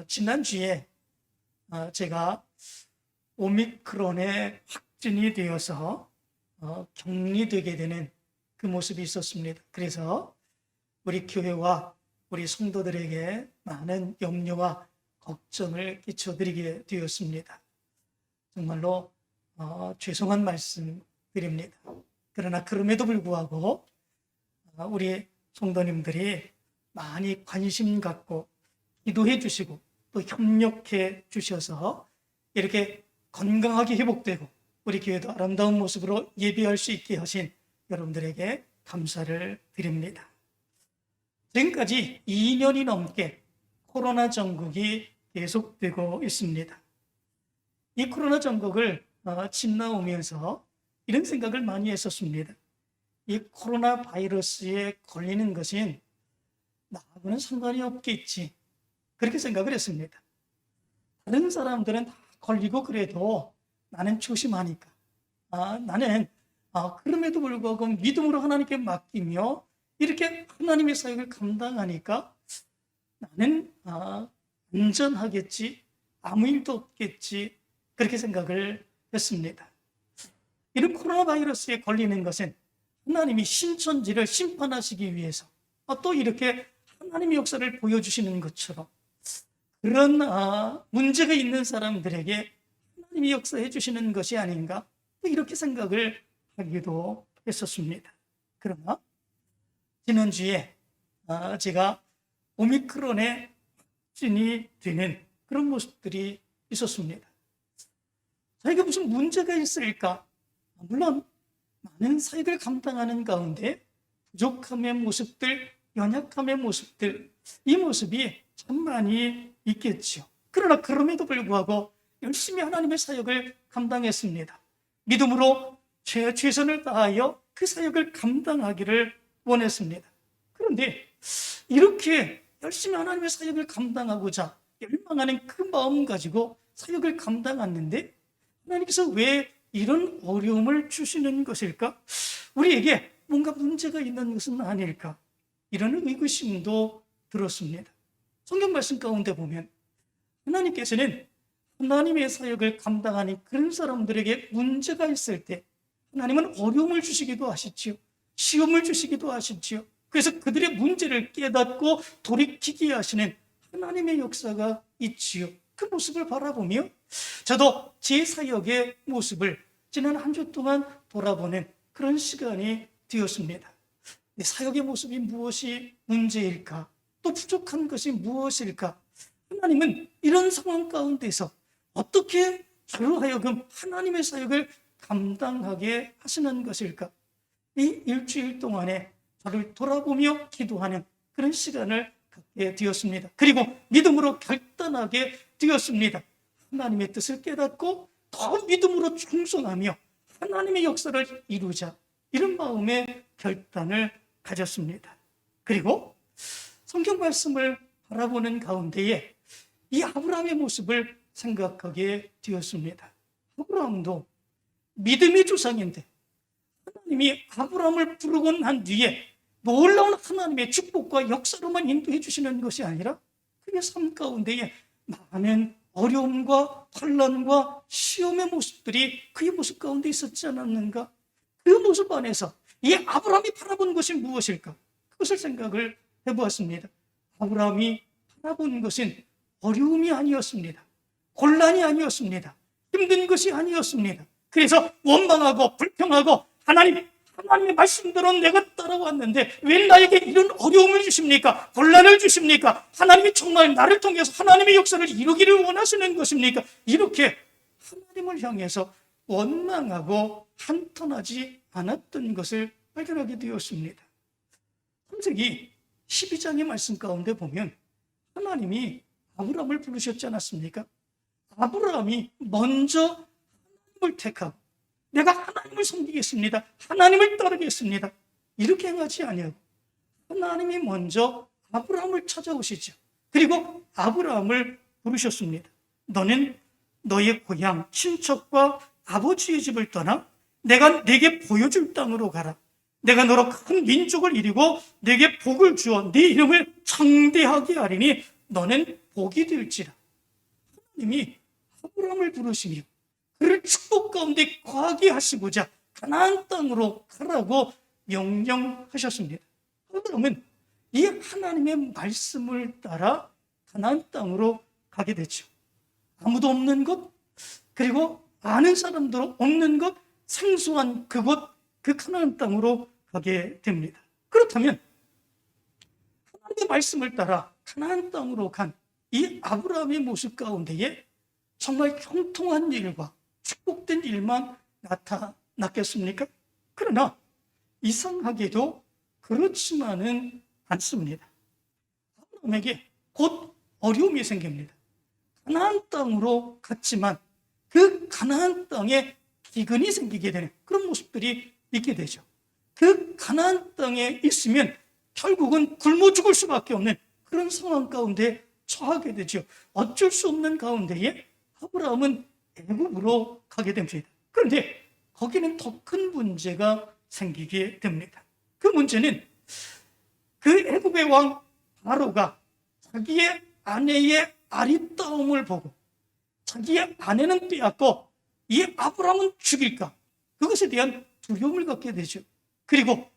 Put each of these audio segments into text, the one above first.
지난주에 제가 오미크론에 확진이 되어서 격리되게 되는 그 모습이 있었습니다. 그래서 우리 교회와 우리 성도들에게 많은 염려와 걱정을 끼쳐드리게 되었습니다. 정말로 죄송한 말씀 드립니다. 그러나 그럼에도 불구하고 우리 성도님들이 많이 관심 갖고 기도해 주시고 또 협력해 주셔서 이렇게 건강하게 회복되고 우리 교회도 아름다운 모습으로 예배할 수 있게 하신 여러분들에게 감사를 드립니다. 지금까지 2년이 넘게 코로나 전국이 계속되고 있습니다. 이 코로나 전국을 지나오면서 이런 생각을 많이 했었습니다. 이 코로나 바이러스에 걸리는 것은 나하고는 상관이 없겠지, 그렇게 생각을 했습니다. 다른 사람들은 다 걸리고 그래도 나는 조심하니까, 나는 그럼에도 불구하고 믿음으로 하나님께 맡기며 이렇게 하나님의 사역을 감당하니까 나는 안전하겠지, 아무 일도 없겠지, 그렇게 생각을 했습니다. 이런 코로나 바이러스에 걸리는 것은 하나님이 신천지를 심판하시기 위해서 또 이렇게 하나님의 역사를 보여주시는 것처럼 그런 문제가 있는 사람들에게 하나님이 역사해 주시는 것이 아닌가, 이렇게 생각을 하기도 했었습니다. 그러나 지난주에 제가 오미크론에 확진이 되는 그런 모습들이 있었습니다. 저에게 무슨 문제가 있을까? 물론 많은 사역을 감당하는 가운데 부족함의 모습들, 연약함의 모습들, 이 모습이 참 많이 있겠죠. 그러나 그럼에도 불구하고 열심히 하나님의 사역을 감당했습니다. 믿음으로 최선을 다하여 그 사역을 감당하기를 원했습니다. 그런데 이렇게 열심히 하나님의 사역을 감당하고자 열망하는 그 마음 가지고 사역을 감당했는데 하나님께서 왜 이런 어려움을 주시는 것일까? 우리에게 뭔가 문제가 있는 것은 아닐까? 이런 의구심도 들었습니다. 성경 말씀 가운데 보면 하나님께서는 하나님의 사역을 감당하는 그런 사람들에게 문제가 있을 때 하나님은 어려움을 주시기도 하시지요. 시험을 주시기도 하시지요. 그래서 그들의 문제를 깨닫고 돌이키게 하시는 하나님의 역사가 있지요. 그 모습을 바라보며 저도 제 사역의 모습을 지난 한 주 동안 돌아보는 그런 시간이 되었습니다. 내 사역의 모습이 무엇이 문제일까? 또 부족한 것이 무엇일까? 하나님은 이런 상황 가운데서 어떻게 저로 하여금 하나님의 사역을 감당하게 하시는 것일까? 이 일주일 동안에 저를 돌아보며 기도하는 그런 시간을 갖게 되었습니다. 그리고 믿음으로 결단하게 되었습니다. 하나님의 뜻을 깨닫고 더 믿음으로 충성하며 하나님의 역사를 이루자, 이런 마음의 결단을 가졌습니다. 그리고 성경 말씀을 바라보는 가운데에 이 아브라함의 모습을 생각하게 되었습니다. 아브라함도 믿음의 조상인데 하나님이 아브라함을 부르고 난 뒤에 놀라운 하나님의 축복과 역사로만 인도해 주시는 것이 아니라 그의 삶 가운데에 많은 어려움과 환난과 시험의 모습들이 그의 모습 가운데 있었지 않았는가? 그 모습 안에서 이 아브라함이 바라본 것이 무엇일까? 그것을 생각을 해보았습니다. 아브라함이 바라본 것은 어려움이 아니었습니다. 곤란이 아니었습니다. 힘든 것이 아니었습니다. 그래서 원망하고 불평하고 하나님의 말씀대로 내가 따라왔는데 왜 나에게 이런 어려움을 주십니까? 곤란을 주십니까? 하나님이 정말 나를 통해서 하나님의 역사를 이루기를 원하시는 것입니까? 이렇게 하나님을 향해서 원망하고 한탄하지 않았던 것을 발견하게 되었습니다. 창세기 12장의 말씀 가운데 보면 하나님이 아브라함을 부르셨지 않았습니까? 아브라함이 먼저 하나님을 택하고 내가 하나님을 섬기겠습니다, 하나님을 따르겠습니다, 이렇게 행하지 아니하고 하나님이 먼저 아브라함을 찾아오시죠. 그리고 아브라함을 부르셨습니다. 너는 너의 고향 친척과 아버지의 집을 떠나 내가 네게 보여줄 땅으로 가라. 내가 너로 큰 민족을 이루고 네게 복을 주어 네 이름을 창대하게 하리니 너는 복이 될지라. 하나님이 아브라함을 부르시며 그를 축복 가운데 거하게 하시고자 가나안 땅으로 가라고 명령하셨습니다. 아브라함은 이 하나님의 말씀을 따라 가나안 땅으로 가게 되죠. 아무도 없는 곳, 그리고 아는 사람들 없는 곳, 생소한 그곳, 그 가나안 땅으로 가게 됩니다. 그렇다면 하나님의 말씀을 따라 가나안 땅으로 간 이 아브라함의 모습 가운데에 정말 형통한 일과 축복된 일만 나타났겠습니까? 그러나 이상하게도 그렇지만은 않습니다. 아브라함에게 곧 어려움이 생깁니다. 가나안 땅으로 갔지만 그 가나안 땅에 기근이 생기게 되는 그런 모습들이 있게 되죠. 그 가나안 땅에 있으면 결국은 굶어 죽을 수밖에 없는 그런 상황 가운데 처하게 되죠. 어쩔 수 없는 가운데에 아브라함은 애굽으로 가게 됩니다. 그런데 거기는 더 큰 문제가 생기게 됩니다. 그 문제는 그 애굽의 왕 바로가 자기의 아내의 아리따움을 보고 자기의 아내는 빼앗고 이 아브라함은 죽일까, 그것에 대한 두려움을 갖게 되죠. 그리고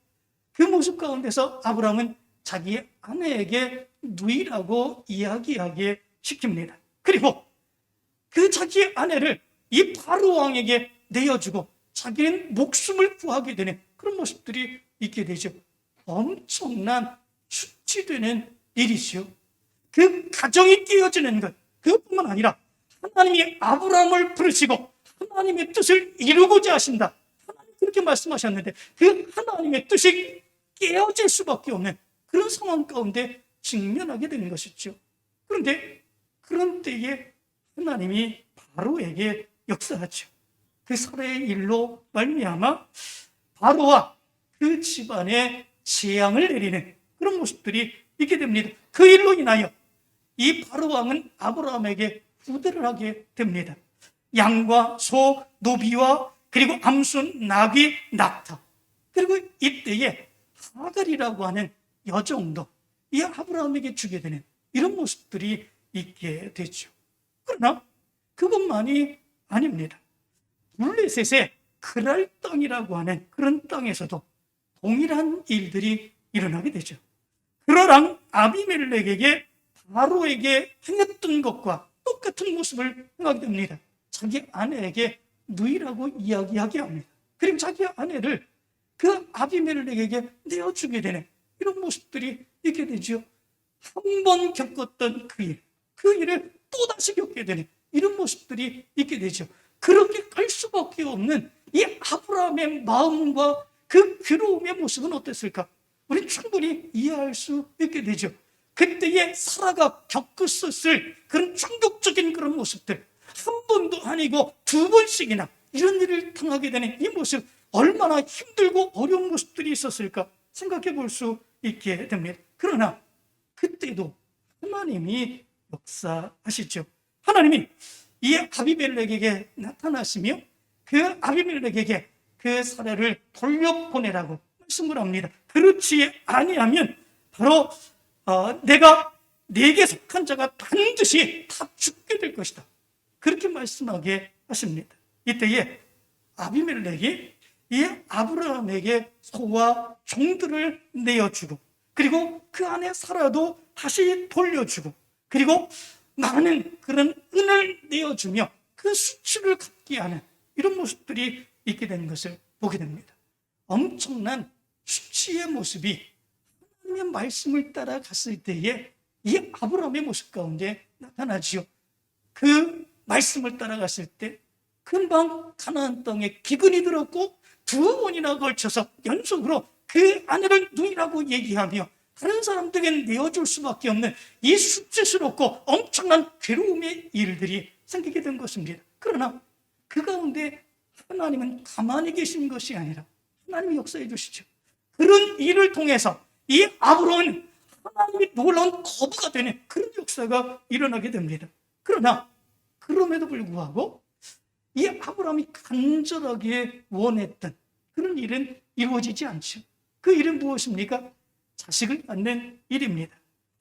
그 모습 가운데서 아브라함은 자기의 아내에게 누이라고 이야기하게 시킵니다. 그리고 그 자기의 아내를 이 바로 왕에게 내어주고 자기는 목숨을 구하게 되는 그런 모습들이 있게 되죠. 엄청난 수치되는 일이죠. 그 가정이 깨어지는 것, 그것뿐만 아니라 하나님이 아브라함을 부르시고 하나님의 뜻을 이루고자 하신다, 하나님 그렇게 말씀하셨는데 그 하나님의 뜻이 깨어질 수밖에 없는 그런 상황 가운데 직면하게 되는 것이죠. 그런데 그런 때에 하나님이 바로에게 역사하죠. 그 살해의 일로 말미암아 바로와 그 집안에 재앙을 내리는 그런 모습들이 있게 됩니다. 그 일로 인하여 이 바로 왕은 아브라함에게 후대를 하게 됩니다. 양과 소, 노비와 그리고 암순, 나귀, 낙타, 그리고 이때에 하갈이라고 하는 여종도 이 아브라함에게 주게 되는 이런 모습들이 있게 되죠. 그러나 그것만이 아닙니다. 블레셋의 그랄 땅이라고 하는 그런 땅에서도 동일한 일들이 일어나게 되죠. 그러랑 아비멜렉에게 바로에게 행했던 것과 똑같은 모습을 행하게 됩니다. 자기 아내에게 누이라고 이야기하게 합니다. 그리고 자기 아내를 그 아비멜렉에게 내어주게 되는 이런 모습들이 있게 되죠. 한 번 겪었던 그 일을 또다시 겪게 되는 이런 모습들이 있게 되죠. 그렇게 갈 수밖에 없는 이 아브라함의 마음과 그 괴로움의 모습은 어땠을까? 우리는 충분히 이해할 수 있게 되죠. 그때에 사라가 겪었을 그런 충격적인 그런 모습들, 한 번도 아니고 두 번씩이나 이런 일을 당하게 되는 이 모습, 얼마나 힘들고 어려운 모습들이 있었을까 생각해 볼 수 있게 됩니다. 그러나 그때도 하나님이 역사하시죠. 하나님이 이 아비멜렉에게 나타나시며 그 아비멜렉에게 그 사례를 돌려보내라고 말씀을 합니다. 그렇지 아니하면 바로 내가 네게 속한 자가 반드시 다 죽게 될 것이다, 그렇게 말씀하게 하십니다. 이때에 아비멜렉이 이 아브라함에게 소와 종들을 내어주고 그리고 그 안에 사라도 다시 돌려주고 그리고 많은 그런 은을 내어주며 그 수치를 갚게 하는 이런 모습들이 있게 되는 것을 보게 됩니다. 엄청난 수치의 모습이 하나님의 말씀을 따라갔을 때에 이 아브라함의 모습 가운데 나타나지요. 그 말씀을 따라갔을 때 금방 가나안 땅에 기근이 들었고 두 번이나 걸쳐서 연속으로 그 아내를 누이라고 얘기하며 다른 사람들에게 내어줄 수밖에 없는 이 수치스럽고 엄청난 괴로움의 일들이 생기게 된 것입니다. 그러나 그 가운데 하나님은 가만히 계신 것이 아니라 하나님이 역사해 주시죠. 그런 일을 통해서 이 아브라함은 하나님이 놀라운 거부가 되는 그런 역사가 일어나게 됩니다. 그러나 그럼에도 불구하고 이 아브라함이 간절하게 원했던 그런 일은 이루어지지 않죠. 그 일은 무엇입니까? 자식을 낳는 일입니다.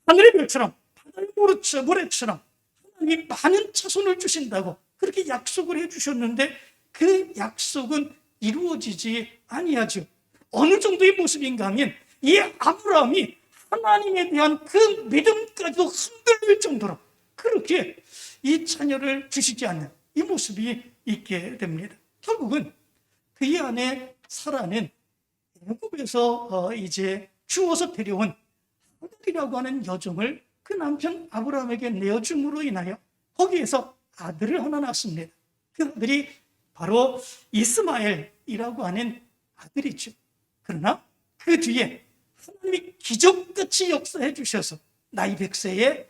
하늘의 별처럼 바다의 모래처럼 하나님이 많은 자손을 주신다고 그렇게 약속을 해주셨는데 그 약속은 이루어지지 아니하죠. 어느 정도의 모습인가 하면 이 아브라함이 하나님에 대한 그 믿음까지도 흔들릴 정도로 그렇게 이 자녀를 주시지 않는 이 모습이 있게 됩니다. 결국은 그의 아내 사라는 애굽에서 이제 주워서 데려온 하갈이라고 하는 여종을 그 남편 아브라함에게 내어줌으로 인하여 거기에서 아들을 하나 낳습니다. 그 아들이 바로 이스마엘이라고 하는 아들이죠. 그러나 그 뒤에 하나님이 기적같이 역사해 주셔서 나이 100세에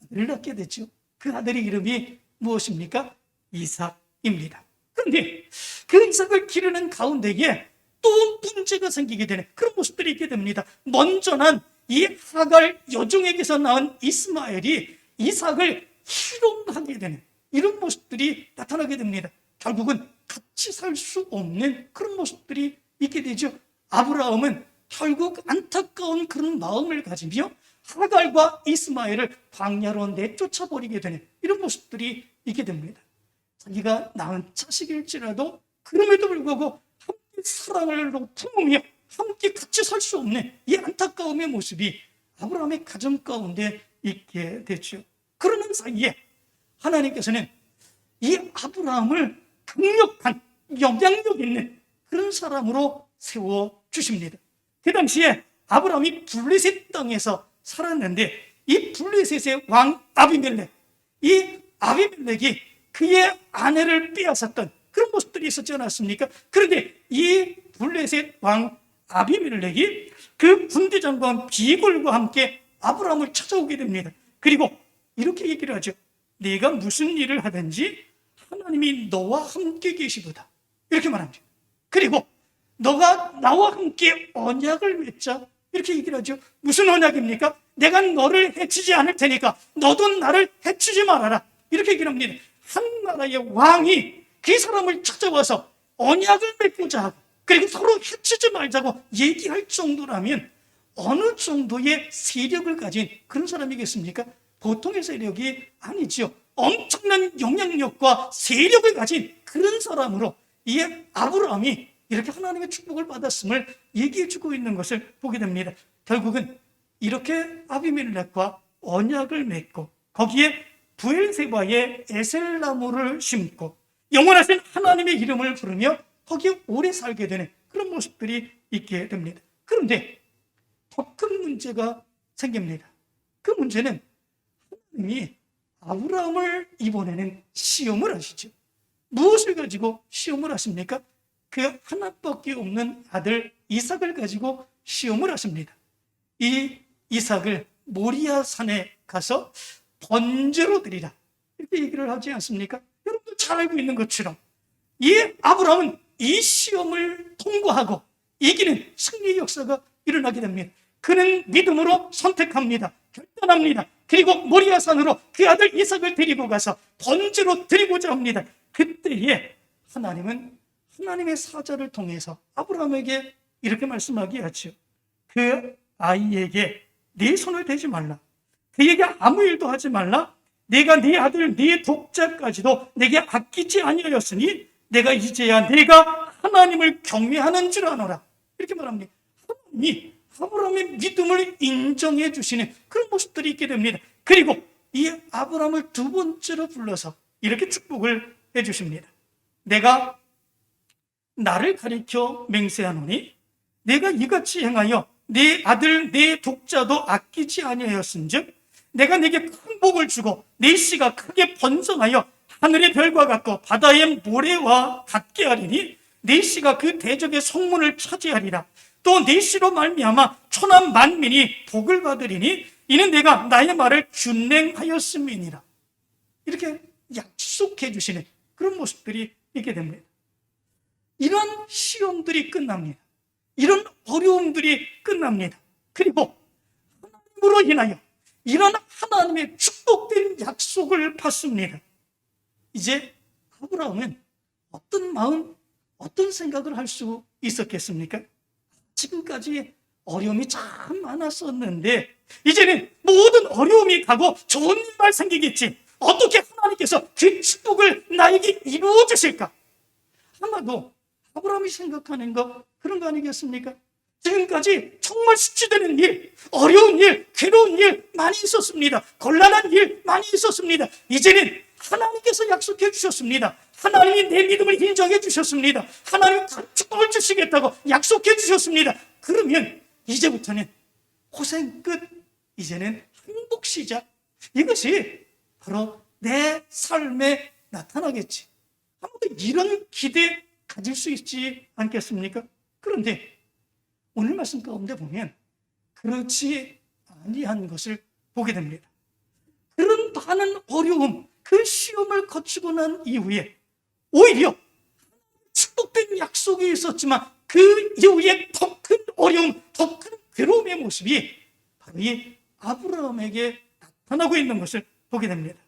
아들을 낳게 되죠. 그 아들의 이름이 무엇입니까? 이삭입니다. 그런데 그 이삭을 기르는 가운데에 또 문제가 생기게 되는 그런 모습들이 있게 됩니다. 먼저 난 이 하갈 여종에게서 낳은 이스마엘이 이삭을 희롱하게 되는 이런 모습들이 나타나게 됩니다. 결국은 같이 살 수 없는 그런 모습들이 있게 되죠. 아브라함은 결국 안타까운 그런 마음을 가지며 하갈과 이스마엘을 광야로 내쫓아버리게 되는 이런 모습들이 있게 됩니다. 자기가 낳은 자식일지라도 그럼에도 불구하고 함께 사랑을 품으며 함께 같이 살 수 없는 이 안타까움의 모습이 아브라함의 가정 가운데 있게 되죠. 그러는 사이에 하나님께서는 이 아브라함을 강력한 영향력 있는 그런 사람으로 세워주십니다. 그 당시에 아브라함이 블레셋 땅에서 살았는데 이 블레셋의 왕 아비멜렉, 이 아비멜렉이 그의 아내를 빼앗았던 그런 모습들이 있었지 않았습니까? 그런데 이 블레셋 왕 아비멜렉이 그 군대장관 비골과 함께 아브라함을 찾아오게 됩니다. 그리고 이렇게 얘기를 하죠. 네가 무슨 일을 하든지 하나님이 너와 함께 계시도다. 이렇게 말합니다. 그리고 너가 나와 함께 언약을 맺자. 이렇게 얘기를 하죠. 무슨 언약입니까? 내가 너를 해치지 않을 테니까 너도 나를 해치지 말아라. 이렇게 얘기를 합니다. 한 나라의 왕이 그 사람을 찾아와서 언약을 맺고자 하고 그리고 서로 해치지 말자고 얘기할 정도라면 어느 정도의 세력을 가진 그런 사람이겠습니까? 보통의 세력이 아니죠. 엄청난 영향력과 세력을 가진 그런 사람으로 이 아브라함이 이렇게 하나님의 축복을 받았음을 얘기해주고 있는 것을 보게 됩니다. 결국은 이렇게 아비멜렉과 언약을 맺고 거기에 부엘세바의 에셀나무를 심고 영원하신 하나님의 이름을 부르며 거기에 오래 살게 되는 그런 모습들이 있게 됩니다. 그런데 더 큰 문제가 생깁니다. 그 문제는 하나님이 아브라함을 이번에는 시험을 하시죠. 무엇을 가지고 시험을 하십니까? 그 하나밖에 없는 아들 이삭을 가지고 시험을 하십니다. 이 이삭을 모리아 산에 가서 번제로 드리라. 이렇게 얘기를 하지 않습니까? 여러분도 잘 알고 있는 것처럼 이 아브라함은 이 시험을 통과하고 이기는 승리의 역사가 일어나게 됩니다. 그는 믿음으로 선택합니다. 결단합니다. 그리고 모리아 산으로 그 아들 이삭을 데리고 가서 번제로 드리고자 합니다. 그때에 하나님은 하나님의 사자를 통해서 아브라함에게 이렇게 말씀하게 하죠. 그 아이에게 네 손을 대지 말라. 그에게 아무 일도 하지 말라. 내가 네 아들 네 독자까지도 내게 아끼지 아니하였으니 내가 이제야 내가 하나님을 경외하는 줄 아노라. 이렇게 말합니다. 하나님이 아브라함의 믿음을 인정해 주시는 그런 모습들이 있게 됩니다. 그리고 이 아브라함을 두 번째로 불러서 이렇게 축복을 해 주십니다. 내가 나를 가리켜 맹세하노니 내가 이같이 행하여 네 아들 네 독자도 아끼지 아니하였은즉 내가 네게 큰 복을 주고 네 씨가 크게 번성하여 하늘의 별과 같고 바다의 모래와 같게 하리니 네 씨가 그 대적의 성문을 차지하리라. 또 네 씨로 말미암아 천하 만민이 복을 받으리니 이는 내가 나의 말을 준행하였음이니라. 이렇게 약속해 주시는 그런 모습들이 있게 됩니다. 이런 시험들이 끝납니다. 이런 어려움들이 끝납니다. 그리고 하나님으로 인하여 이런 하나님의 축복된 약속을 받습니다. 이제 아브라함은 어떤 마음, 어떤 생각을 할 수 있었겠습니까? 지금까지 어려움이 참 많았었는데 이제는 모든 어려움이 가고 좋은 일만 생기겠지. 어떻게 하나님께서 그 축복을 나에게 이루어 주실까? 아마도 아브라함이 생각하는 거 그런 거 아니겠습니까? 지금까지 정말 수치되는 일, 어려운 일, 괴로운 일 많이 있었습니다. 곤란한 일 많이 있었습니다. 이제는 하나님께서 약속해 주셨습니다. 하나님이 내 믿음을 인정해 주셨습니다. 하나님이 축복을 주시겠다고 약속해 주셨습니다. 그러면 이제부터는 고생 끝, 이제는 행복 시작. 이것이 바로 내 삶에 나타나겠지. 아무도 이런 기대 가질 수 있지 않겠습니까? 그런데 오늘 말씀 가운데 보면 그렇지 아니한 것을 보게 됩니다. 그런 많은 어려움, 그 시험을 거치고 난 이후에 오히려 축복된 약속이 있었지만 그 이후에 더 큰 어려움, 더 큰 괴로움의 모습이 바로 이 아브라함에게 나타나고 있는 것을 보게 됩니다.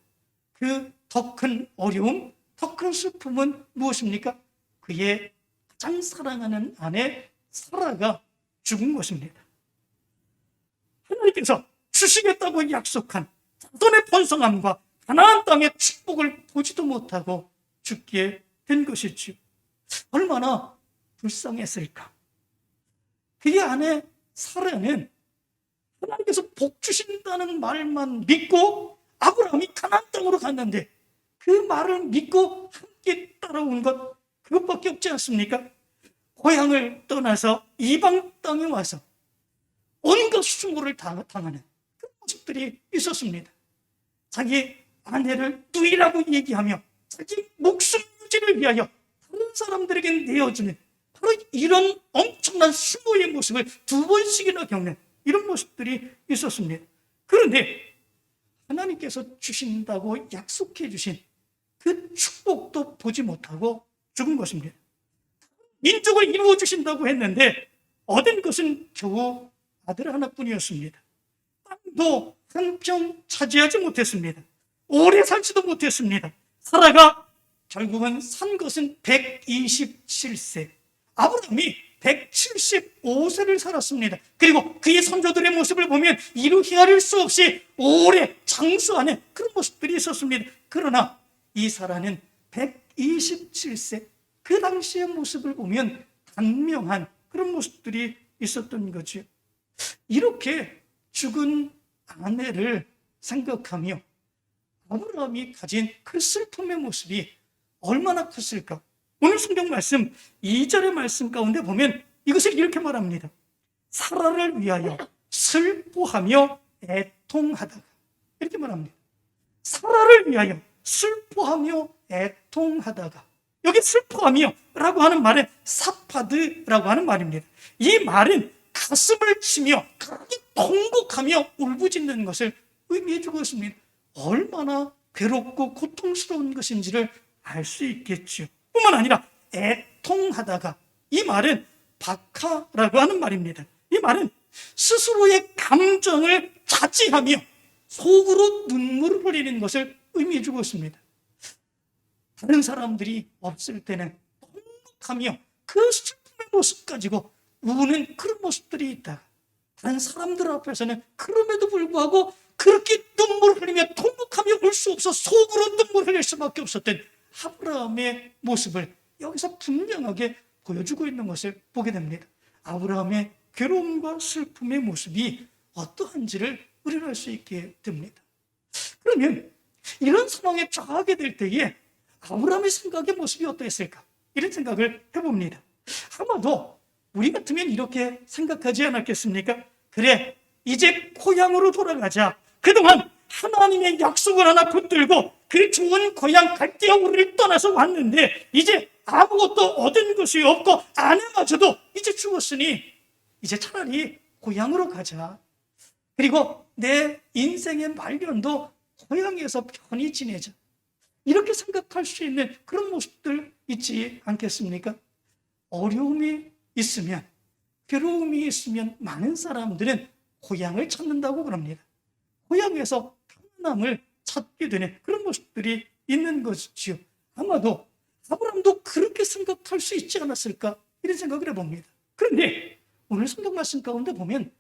그 더 큰 어려움, 더 큰 슬픔은 무엇입니까? 그의 가장 사랑하는 아내 사라가 죽은 것입니다. 하나님께서 주시겠다고 약속한 자손의 번성함과 가나안 땅의 축복을 보지도 못하고 죽게 된 것이지요. 얼마나 불쌍했을까. 그의 아내 사라는 하나님께서 복 주신다는 말만 믿고 아브라함이 가나안 땅으로 갔는데 그 말을 믿고 함께 따라온 것 그것밖에 없지 않습니까? 고향을 떠나서 이방 땅에 와서 온갖 수모를 당하는 그런 모습들이 있었습니다. 자기 아내를 누이라고 얘기하며 자기 목숨 유지를 위하여 다른 사람들에게 내어주는 바로 이런 엄청난 수모의 모습을 2번씩이나 겪는 이런 모습들이 있었습니다. 그런데 하나님께서 주신다고 약속해 주신 그 축복도 보지 못하고 죽은 것입니다. 민족을 이루어 주신다고 했는데 얻은 것은 겨우 아들 하나뿐이었습니다. 땅도 한 평 차지하지 못했습니다. 오래 살지도 못했습니다. 사라가 결국은 산 것은 127세, 아브라함이 175세를 살았습니다. 그리고 그의 선조들의 모습을 보면 이루 헤아릴 수 없이 오래 장수하는 그런 모습들이 있었습니다. 그러나 이 사라는 127세, 그 당시의 모습을 보면 단명한 그런 모습들이 있었던 거죠. 이렇게 죽은 아내를 생각하며 아브라함이 가진 그 슬픔의 모습이 얼마나 컸을까? 오늘 성경 말씀 2절의 말씀 가운데 보면 이것을 이렇게 말합니다. 사라를 위하여 슬퍼하며 애통하다가, 이렇게 말합니다. 사라를 위하여 슬퍼하며 애통하다가, 여기 슬퍼하며 라고 하는 말은 사파드라고 하는 말입니다. 이 말은 가슴을 치며 통곡하며 울부짖는 것을 의미해 주고 있습니다. 얼마나 괴롭고 고통스러운 것인지를 알 수 있겠죠. 뿐만 아니라 애통하다가, 이 말은 박하라고 하는 말입니다. 이 말은 스스로의 감정을 자제하며 속으로 눈물을 흘리는 것을 의미해 주고 있습니다. 다른 사람들이 없을 때는 통곡하며 그 슬픔의 모습 가지고 우는 그런 모습들이 있다. 다른 사람들 앞에서는 그럼에도 불구하고 그렇게 눈물을 흘리며 통곡하며 울 수 없어 속으로 눈물을 흘릴 수밖에 없었던 아브라함의 모습을 여기서 분명하게 보여주고 있는 것을 보게 됩니다. 아브라함의 괴로움과 슬픔의 모습이 어떠한지를 우리는 알 수 있게 됩니다. 그러면 이런 상황에 처하게 될 때에 아브라함의 생각의 모습이 어떠했을까? 이런 생각을 해봅니다. 아마도 우리 같으면 이렇게 생각하지 않았겠습니까? 그래, 이제 고향으로 돌아가자. 그동안 하나님의 약속을 하나 붙들고 그 좋은 고향 갈대아우를 떠나서 왔는데 이제 아무것도 얻은 것이 없고 아내마저도 이제 죽었으니 이제 차라리 고향으로 가자. 그리고 내 인생의 말년도 고향에서 편히 지내자. 이렇게 생각할 수 있는 그런 모습들 있지 않겠습니까? 어려움이 있으면, 괴로움이 있으면 많은 사람들은 고향을 찾는다고 그럽니다. 고향에서 편안함을 찾게 되는 그런 모습들이 있는 것이지요. 아마도 아브라함도 그렇게 생각할 수 있지 않았을까? 이런 생각을 해봅니다. 그런데 오늘 성경 말씀 가운데 보면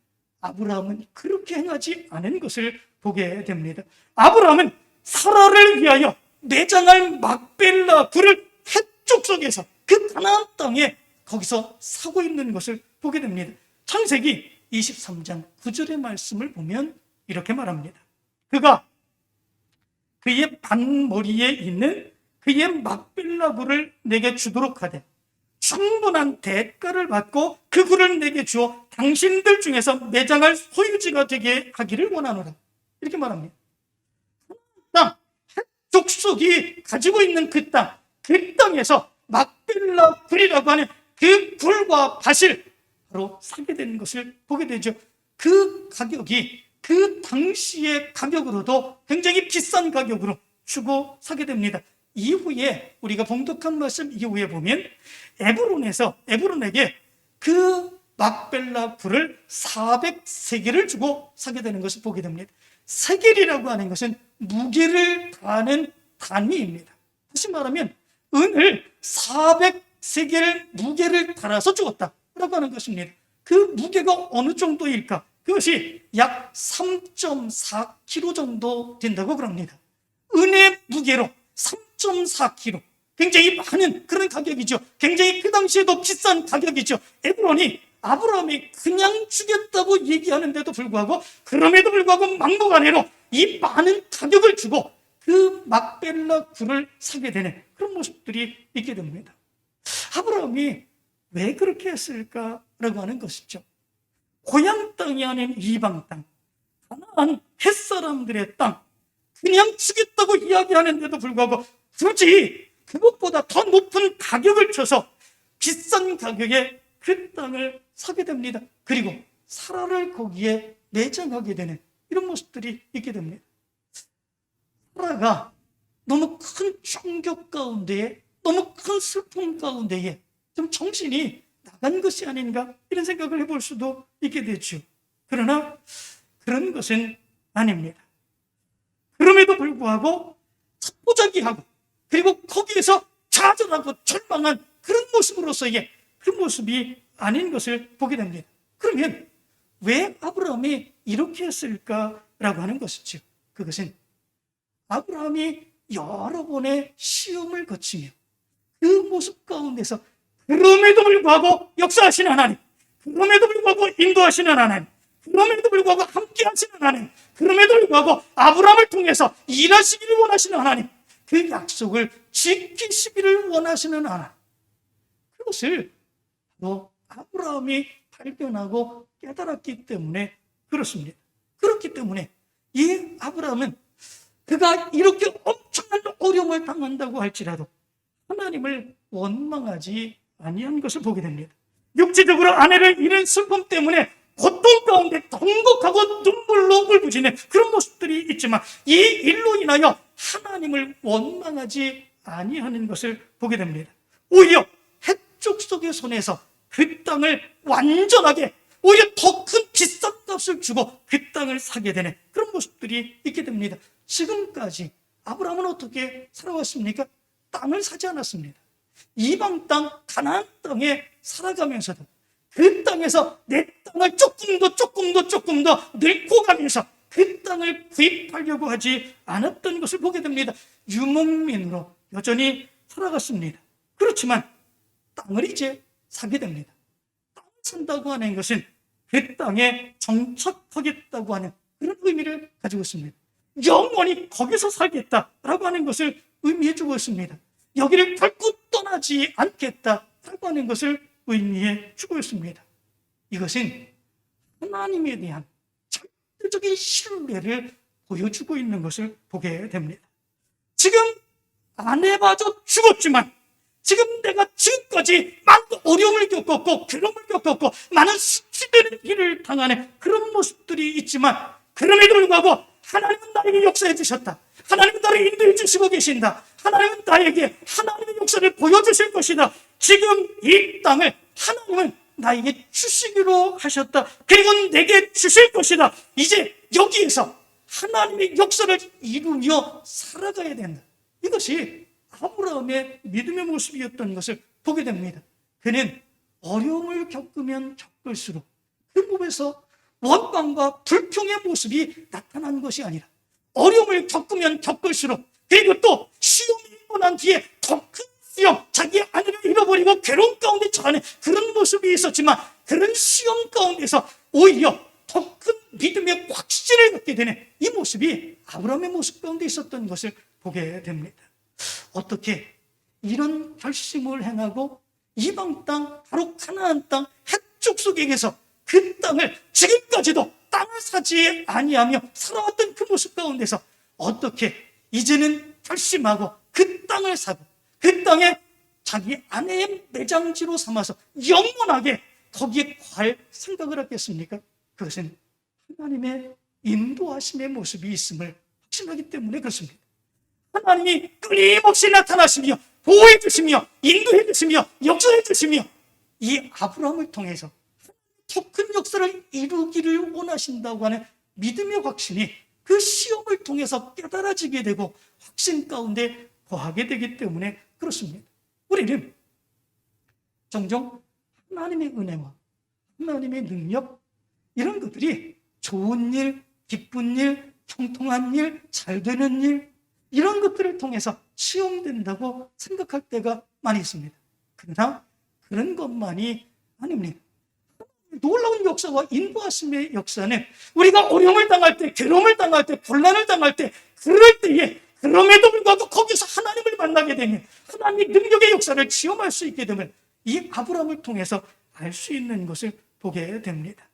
아브라함은 그렇게 행하지 않은 것을 보게 됩니다. 아브라함은 사라를 위하여 내장할 막벨라 굴을 해쪽 속에서 그 가나안 땅에 거기서 사고 있는 것을 보게 됩니다. 창세기 23장 9절의 말씀을 보면 이렇게 말합니다. 그가 그의 반머리에 있는 그의 막벨라 굴을 내게 주도록 하되 충분한 대가를 받고 그 굴을 내게 주어 당신들 중에서 매장할 소유지가 되게 하기를 원하노라. 이렇게 말합니다. 땅, 족속이 가지고 있는 그 땅에서 막벨라 굴이라고 하는 그 굴과 밭을 바로 사게 되는 것을 보게 되죠. 그 가격이 그 당시의 가격으로도 굉장히 비싼 가격으로 주고 사게 됩니다. 이후에 우리가 봉독한 말씀 이후에 보면 에브론에게 그 막벨라 굴을 400세겔을 주고 사게 되는 것을 보게 됩니다. 세겔이라고 하는 것은 무게를 다하는 단위입니다. 다시 말하면 은을 400세겔 무게를 달아서 주었다라고 하는 것입니다. 그 무게가 어느 정도일까? 그것이 약 3.4kg 정도 된다고 그럽니다. 은의 무게로 3.4kg, 굉장히 많은 그런 가격이죠. 굉장히 그 당시에도 비싼 가격이죠. 에브론이 아브라함이 그냥 주겠다고 얘기하는데도 불구하고, 그럼에도 불구하고 막무가내로 이 많은 가격을 주고 그 막벨라 굴을 사게 되는 그런 모습들이 있게 됩니다. 아브라함이 왜 그렇게 했을까라고 하는 것이죠. 고향 땅이 아닌 이방 땅, 가나안 햇사람들의 땅, 그냥 주겠다고 이야기하는데도 불구하고 굳이 그것보다 더 높은 가격을 쳐서 비싼 가격에 그 땅을 사게 됩니다. 그리고 사라를 거기에 매장하게 되는 이런 모습들이 있게 됩니다. 사라가 너무 큰 충격 가운데에, 너무 큰 슬픔 가운데에 좀 정신이 나간 것이 아닌가 이런 생각을 해볼 수도 있게 되죠. 그러나 그런 것은 아닙니다. 그럼에도 불구하고 첩보자기하고 그리고 거기에서 좌절하고 절망한 그런 모습으로서의 그 모습이 아닌 것을 보게 됩니다. 그러면 왜 아브라함이 이렇게 했을까라고 하는 것이죠. 그것은 아브라함이 여러 번의 시험을 거치며 그 모습 가운데서 그럼에도 불구하고 역사하시는 하나님, 그럼에도 불구하고 인도하시는 하나님, 그럼에도 불구하고 함께 하시는 하나님, 그럼에도 불구하고 아브라함을 통해서 일하시기를 원하시는 하나님, 그 약속을 지키시기를 원하시는 하나님, 그것을 바로 아브라함이 발견하고 깨달았기 때문에 그렇습니다. 그렇기 때문에 이 아브라함은 그가 이렇게 엄청난 어려움을 당한다고 할지라도 하나님을 원망하지 아니한 것을 보게 됩니다. 육체적으로 아내를 잃은 슬픔 때문에 고통 가운데 통곡하고 눈물로 울부짖는 그런 모습들이 있지만 이 일로 인하여 하나님을 원망하지 아니하는 것을 보게 됩니다. 오히려 해쪽 속의 손에서 그 땅을 완전하게, 오히려 더 큰 비싼 값을 주고 그 땅을 사게 되는 그런 모습들이 있게 됩니다. 지금까지 아브라함은 어떻게 살아왔습니까? 땅을 사지 않았습니다. 이방 땅, 가나안 땅에 살아가면서도 그 땅에서 내 땅을 조금 더 늙고 가면서 그 땅을 구입하려고 하지 않았던 것을 보게 됩니다. 유목민으로 여전히 살아갔습니다. 그렇지만 땅을 이제 사게 됩니다. 땅을 산다고 하는 것은 그 땅에 정착하겠다고 하는 그런 의미를 가지고 있습니다. 영원히 거기서 살겠다라고 하는 것을 의미해 주고 있습니다. 여기를 결코 떠나지 않겠다라고 하는 것을 의미해 주고 있습니다. 이것은 하나님에 대한 절대적인 신뢰를 보여주고 있는 것을 보게 됩니다. 지금 아내마저 죽었지만, 지금 내가 지금까지 많은 어려움을 겪었고 괴로움을 겪었고 많은 수치되는 일을 당하는 그런 모습들이 있지만, 그럼에도 불구하고 하나님은 나에게 역사해 주셨다. 하나님은 나를 인도해 주시고 계신다. 하나님은 나에게 하나님의 역사를 보여주실 것이다. 지금 이 땅을 하나님은 나에게 주시기로 하셨다. 그리고 내게 주실 것이다. 이제 여기에서 하나님의 역사를 이루며 살아가야 된다. 이것이 아브라함의 믿음의 모습이었던 것을 보게 됩니다. 그는 어려움을 겪으면 겪을수록 그 몸에서 원망과 불평의 모습이 나타난 것이 아니라 어려움을 겪으면 겪을수록, 그리고 또 시험이 있고 난 뒤에 더 큰 시험, 자기 아내를 잃어버리고 괴로운 가운데 처하는 그런 모습이 있었지만, 그런 시험 가운데서 오히려 더 큰 믿음의 확신을 갖게 되는 이 모습이 아브라함의 모습 가운데 있었던 것을 보게 됩니다. 어떻게 이런 결심을 행하고 이방 땅, 바로 가나안 땅 핵족속에게서 그 땅을, 지금까지도 땅을 사지 아니하며 살아왔던 그 모습 가운데서 어떻게 이제는 결심하고 그 땅을 사고 그 땅에 자기 아내의 매장지로 삼아서 영원하게 거기에 갈 생각을 하겠습니까? 그것은 하나님의 인도하심의 모습이 있음을 확신하기 때문에 그렇습니다. 하나님이 끊임없이 나타나시며 보호해 주시며 인도해 주시며 역사해 주시며 이 아브라함을 통해서 더 큰 역사를 이루기를 원하신다고 하는 믿음의 확신이 그 시험을 통해서 깨달아지게 되고 확신 가운데 거하게 되기 때문에 그렇습니다. 우리는 종종 하나님의 은혜와 하나님의 능력, 이런 것들이 좋은 일, 기쁜 일, 형통한 일, 잘 되는 일, 이런 것들을 통해서 시험된다고 생각할 때가 많이 있습니다. 그러나 그런 것만이 아닙니다. 놀라운 역사와 인도하심의 역사는 우리가 어려움을 당할 때, 괴로움을 당할 때, 곤란을 당할 때, 그럴 때에 그럼에도 불구하고 거기서 하나님을 만나게 되면, 하나님의 능력의 역사를 체험할 수 있게 되면 이 아브라함을 통해서 알 수 있는 것을 보게 됩니다.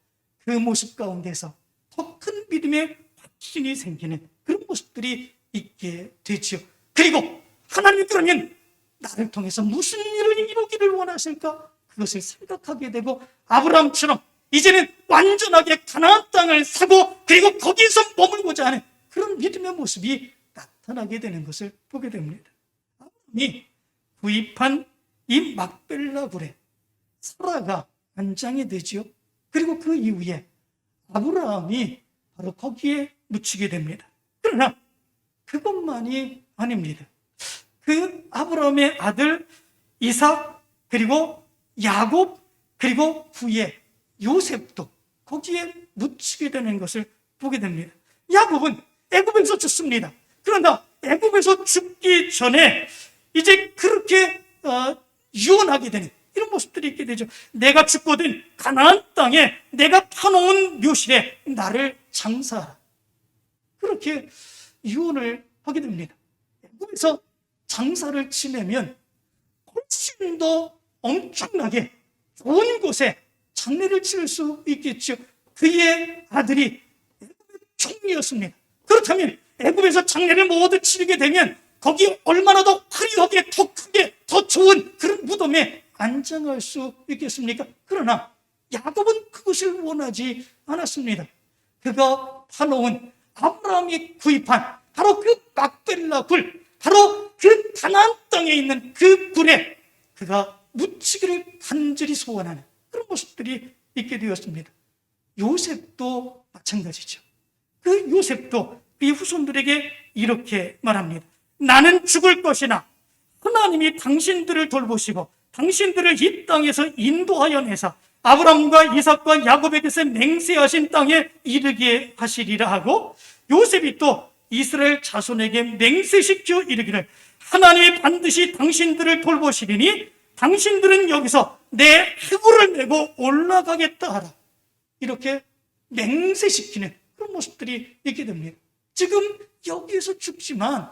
그 모습 가운데서 더 큰 믿음의 확신이 생기는 그런 모습들이 있게 되죠. 그리고 하나님이 그러면 나를 통해서 무슨 일을 이루기를 원하실까? 그것을 생각하게 되고 아브라함처럼 이제는 완전하게 가나안 땅을 사고 그리고 거기에서 머물고자 하는 그런 믿음의 모습이 나타나게 되는 것을 보게 됩니다. 아브라함이 구입한 이 막벨라 굴에 사라가 안장이 되죠. 그리고 그 이후에 아브라함이 바로 거기에 묻히게 됩니다. 그러나 그것만이 아닙니다. 그 아브라함의 아들 이삭, 그리고 야곱, 그리고 후에 요셉도 거기에 묻히게 되는 것을 보게 됩니다. 야곱은 애굽에서 죽습니다. 그러나 애굽에서 죽기 전에 이제 그렇게 유언하게 되는 이런 모습들이 있게 되죠. 내가 죽거든 가나안 땅에 내가 파놓은 묘실에 나를 장사하라. 그렇게 유언을 하게 됩니다. 애굽에서 장사를 지내면 훨씬 더 엄청나게 좋은 곳에 장례를 치를 수 있겠죠. 그의 아들이 애굽의 총리였습니다. 그렇다면 애굽에서 장례를 모두 치르게 되면 거기 얼마나 더 화려하게, 더 크게, 더 좋은 그런 무덤에 안장할 수 있겠습니까? 그러나 야곱은 그것을 원하지 않았습니다. 그가 파놓은 아브라함이 구입한 바로 그 막벨라 굴, 바로 그 가나안 땅에 있는 그 굴에 그가 묻히기를 간절히 소원하는 그런 모습들이 있게 되었습니다. 요셉도 마찬가지죠. 그 요셉도 그 후손들에게 이렇게 말합니다. 나는 죽을 것이나 하나님이 당신들을 돌보시고 당신들을 이 땅에서 인도하여 내사 아브라함과 이삭과 야곱에게서 맹세하신 땅에 이르게 하시리라 하고, 요셉이 또 이스라엘 자손에게 맹세시켜 이르기를 하나님이 반드시 당신들을 돌보시리니 당신들은 여기서 내 해골을 메고 올라가겠다 하라. 이렇게 맹세시키는 그런 모습들이 있게 됩니다. 지금 여기에서 죽지만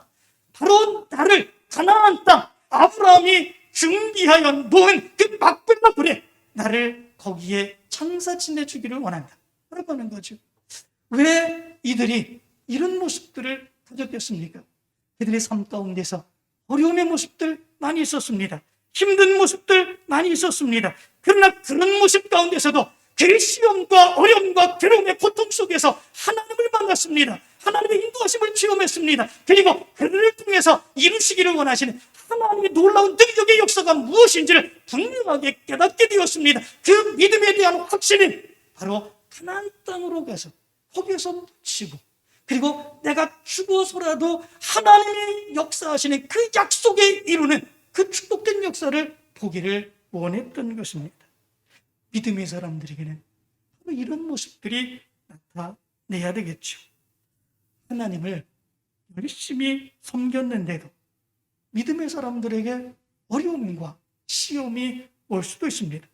바로 나를 가나안 땅 아브라함이 준비하여 놓은 그 막벨라 굴에 나를 거기에 장사 지내주기를 원한다 라고 하는 거죠. 왜 이들이 이런 모습들을 가졌겠습니까? 그들의 삶 가운데서 어려움의 모습들 많이 있었습니다. 힘든 모습들 많이 있었습니다. 그러나 그런 모습 가운데서도 그 시험과 어려움과 괴로움의 고통 속에서 하나님을 만났습니다. 하나님의 인도하심을 체험했습니다. 그리고 그들을 통해서 이루시기를 원하시는 하나님의 놀라운 능력의 역사가 무엇인지를 분명하게 깨닫게 되었습니다. 그 믿음에 대한 확신은 바로 가나안 땅으로 가서 거기에서 묻히고, 그리고 내가 죽어서라도 하나님이 역사하시는 그 약속에 이루는 그 축복된 역사를 보기를 원했던 것입니다. 믿음의 사람들에게는 바로 이런 모습들이 나타내야 되겠죠. 하나님을 열심히 섬겼는데도 믿음의 사람들에게 어려움과 시험이 올 수도 있습니다.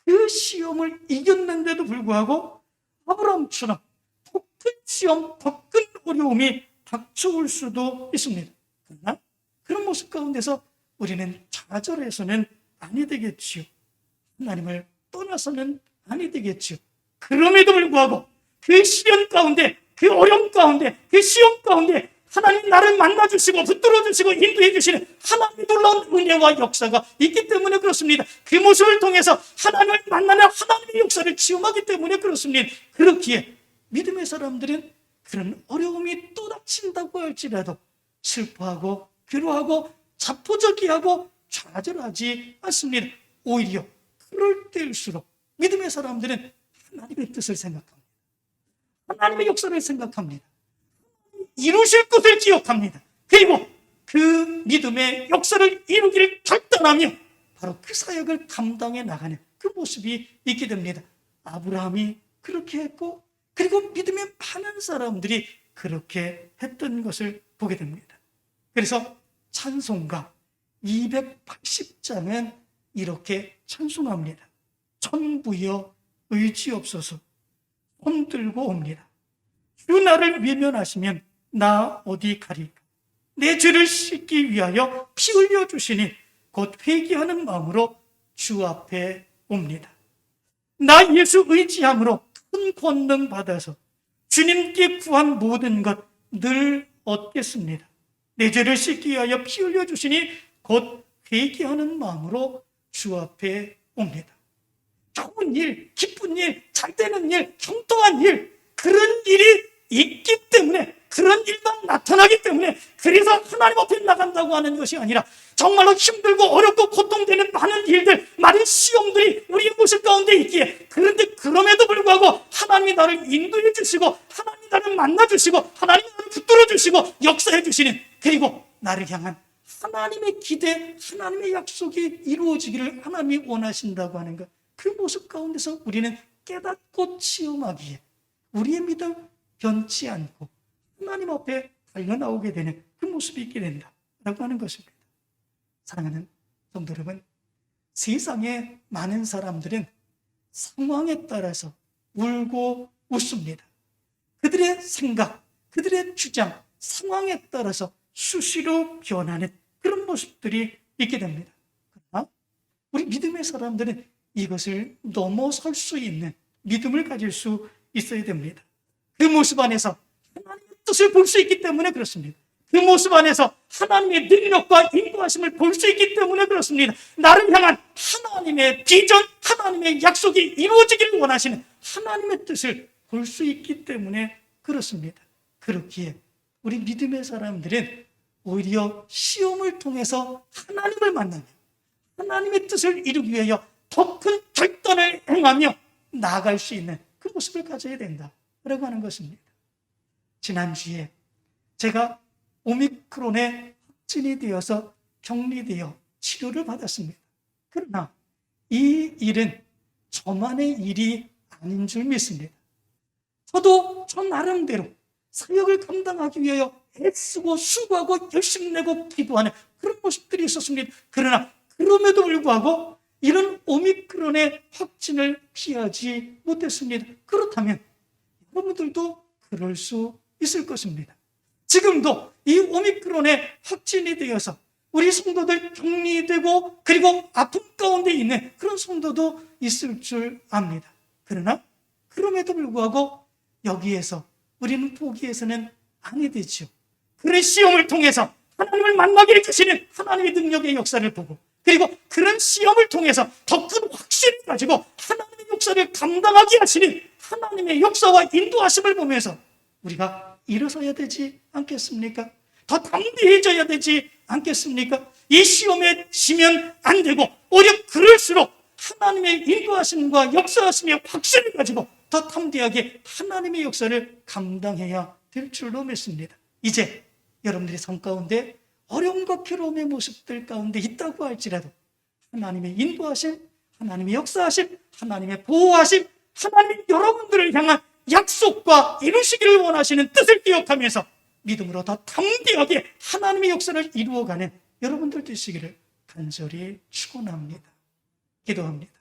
그 시험을 이겼는데도 불구하고 아브라함처럼 더 큰 시험, 더 큰 어려움이 닥쳐올 수도 있습니다. 그러나 그런 모습 가운데서 우리는 좌절해서는 아니 되겠지요. 하나님을 떠나서는 아니 되겠지요. 그럼에도 불구하고 그 시련 가운데, 그 어려움 가운데, 그 시험 가운데 하나님 나를 만나주시고 붙들어주시고 인도해주시는 하나님의 놀라운 은혜와 역사가 있기 때문에 그렇습니다. 그 모습을 통해서 하나님을 만나는 하나님의 역사를 체험하기 때문에 그렇습니다. 그렇기에 믿음의 사람들은 그런 어려움이 또 닥친다고 할지라도 슬퍼하고 괴로워하고 자포자기하고 좌절하지 않습니다. 오히려 그럴 때일수록 믿음의 사람들은 하나님의 뜻을 생각합니다. 하나님의 역사를 생각합니다. 이루실 것을 기억합니다. 그리고 그 믿음의 역사를 이루기를 결단하며 바로 그 사역을 감당해 나가는 그 모습이 있게 됩니다. 아브라함이 그렇게 했고 그리고 믿음의 많은 사람들이 그렇게 했던 것을 보게 됩니다. 그래서 찬송가 280장은 이렇게 찬송합니다. 천부여 의지없소서 손들고 옵니다. 주 나를 외면하시면 나 어디 가리까. 내 죄를 씻기 위하여 피 흘려 주시니 곧 회개하는 마음으로 주 앞에 옵니다. 나 예수 의지함으로 큰 권능 받아서 주님께 구한 모든 것 늘 얻겠습니다. 내 죄를 씻기 위하여 피 흘려 주시니 곧 회개하는 마음으로 주 앞에 옵니다. 좋은 일, 기쁜 일, 잘 되는 일, 형통한 일, 그런 일이 있기 때문에, 그런 일만 나타나기 때문에 그래서 하나님 앞에 나간다고 하는 것이 아니라 정말로 힘들고 어렵고 고통되는 많은 일들, 많은 시험들이 우리의 모습 가운데 있기에, 그런데 그럼에도 불구하고 하나님이 나를 인도해 주시고 하나님이 나를 만나 주시고 하나님이 나를 붙들어 주시고 역사해 주시는, 그리고 나를 향한 하나님의 기대, 하나님의 약속이 이루어지기를 하나님이 원하신다고 하는 것, 그 모습 가운데서 우리는 깨닫고 체험하기에 우리의 믿음 변치 않고 하나님 앞에 달려나오게 되는 그 모습이 있게 된다라고 하는 것입니다. 사랑하는 성도 여러분, 세상의 많은 사람들은 상황에 따라서 울고 웃습니다. 그들의 생각, 그들의 주장, 상황에 따라서 수시로 변하는 그런 모습들이 있게 됩니다. 그러나 우리 믿음의 사람들은 이것을 넘어설 수 있는 믿음을 가질 수 있어야 됩니다. 그 모습 안에서 하나님의 뜻을 볼 수 있기 때문에 그렇습니다. 그 모습 안에서 하나님의 능력과 인도하심을 볼 수 있기 때문에 그렇습니다. 나를 향한 하나님의 비전, 하나님의 약속이 이루어지기를 원하시는 하나님의 뜻을 볼 수 있기 때문에 그렇습니다. 그렇기에 우리 믿음의 사람들은 오히려 시험을 통해서 하나님을 만나며 하나님의 뜻을 이루기 위하여 더 큰 결단을 행하며 나아갈 수 있는 그 모습을 가져야 된다라고 하는 것입니다. 지난주에 제가 오미크론에 확진이 되어서 격리되어 치료를 받았습니다. 그러나 이 일은 저만의 일이 아닌 줄 믿습니다. 저도 저 나름대로 사역을 감당하기 위하여 애쓰고 수고하고 열심히 내고 기도하는 그런 모습들이 있었습니다. 그러나 그럼에도 불구하고 이런 오미크론의 확진을 피하지 못했습니다. 그렇다면 여러분들도 그럴 수 있을 것입니다. 지금도 이 오미크론에 확진이 되어서 우리 성도들 격리되고 그리고 아픔 가운데 있는 그런 성도도 있을 줄 압니다. 그러나 그럼에도 불구하고 여기에서 우리는 포기해서는 아니 되죠. 그런 시험을 통해서 하나님을 만나게 해주시는 하나님의 능력의 역사를 보고, 그리고 그런 시험을 통해서 더 큰 확신을 가지고 하나님의 역사를 감당하게 하시는 하나님의 역사와 인도하심을 보면서 우리가 일어서야 되지 않겠습니까? 더 담대해져야 되지 않겠습니까? 이 시험에 지면 안 되고 오히려 그럴수록 하나님의 인도하심과 역사하심의 확신을 가지고 더 담대하게 하나님의 역사를 감당해야 될 줄로 믿습니다. 이제 여러분들의 삶 가운데 어려움과 괴로움의 모습들 가운데 있다고 할지라도 하나님의 인도하심, 하나님의 역사하심, 하나님의 보호하심, 하나님이 여러분들을 향한 약속과 이루시기를 원하시는 뜻을 기억하면서 믿음으로 더 담대하게 하나님의 역사를 이루어가는 여러분들 되시기를 간절히 축원합니다. 기도합니다.